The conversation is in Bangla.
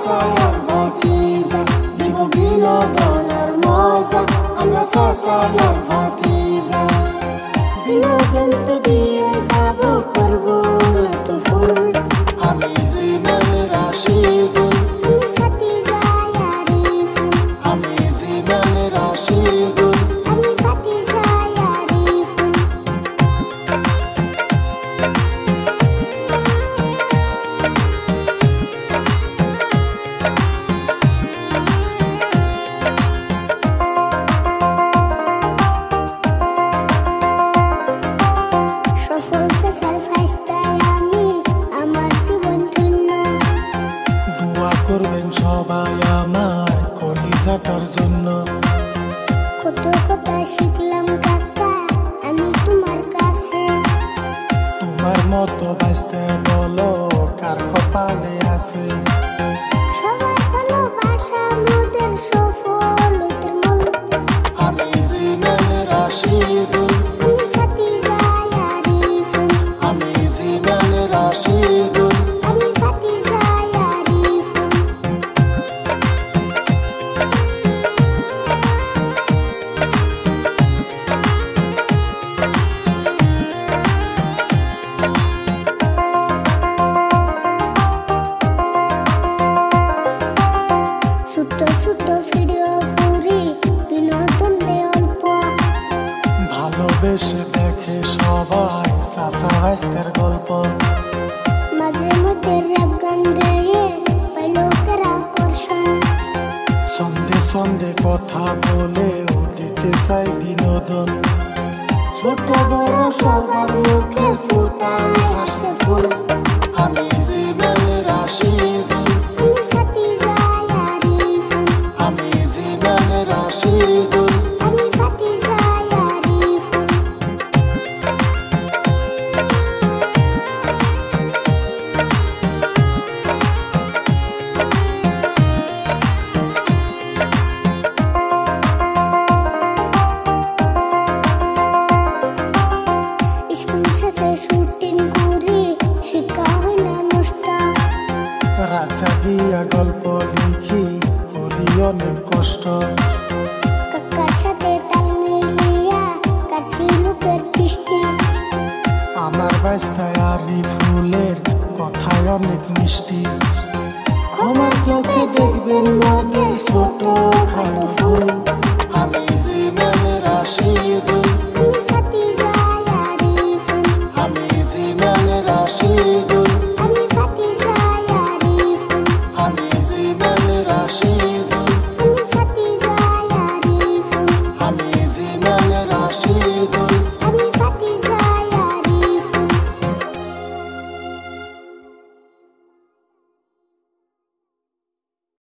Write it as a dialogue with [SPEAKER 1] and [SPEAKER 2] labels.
[SPEAKER 1] চাচার ভাতিজা, দিব বিনোদনের মজা, আমরা চাচার ভাতিজা। বিনোদন তো দিয়ে যাব, করবো না তো ভুল। আমি জীবন রাশিদুল,
[SPEAKER 2] আমি ভাতিজা আরিফুল,
[SPEAKER 1] আমি জীবন রাশিদুল।
[SPEAKER 2] আমি ভাতিজা আরিফুল। সফল চাচার ভাইস্তায় আমি, আমার জীবন ধন্য।
[SPEAKER 1] দোয়া করবেন সবাই আমার কলিজাটার জন্য।
[SPEAKER 2] কত কথা শিখলাম কাকা আমি তোমার কাছে।
[SPEAKER 1] তোমার মতো বাঁচতে বলো কার কপালে আছে।
[SPEAKER 2] সবার ভালোবাসা মোদের সফলতার মূল।
[SPEAKER 1] আমি জীবন রাশিদুল,
[SPEAKER 2] আমি ভাতিজা আরিফুল,
[SPEAKER 1] আমি জীবন রাশিদুল।
[SPEAKER 2] আমি ভাতিজা আরিফুল। ছোট ছোট ভিডিও করি, বিনোদন দেয় অল্প।
[SPEAKER 1] ভালোবেসে দেখে সবাই চাচা ভাইস্তের গল্প।
[SPEAKER 2] মাঝে মধ্যে র‍্যাপ গান গেয়ে পাই লোকের আকর্ষণ।
[SPEAKER 1] সন্ধে সন্ধে কথা বলেও দিতে চাই বিনোদন। ছোট বড় সবার মুখে ফুটায় হাসে ফুল। আমি জীবন রাশিদুল,
[SPEAKER 2] আমি ভাতিজা আরিফুল,
[SPEAKER 1] আমি জীবন রাশিদুল।
[SPEAKER 2] আমি ভাতিজা আরিফুল। স্কুল শেষে শুটিং করি, শিক্ষা হয় না নষ্ট।
[SPEAKER 1] রাজা গিয়া গল্প লিখি, করি অনেক কষ্ট।
[SPEAKER 2] কাকার সাথে তাল মিলিয়া কাছি লোকের দৃষ্টি।
[SPEAKER 1] আমার বাস্তায় আরিফুলের কথায় অনেক মিষ্টি। ক্ষমার চোখে দেখবেন মোদের ছোট খাটো ফুল। আমি জীবন রাশিদুল,
[SPEAKER 2] আমি ভাতিজা আরিফুল,
[SPEAKER 1] আমি জীবন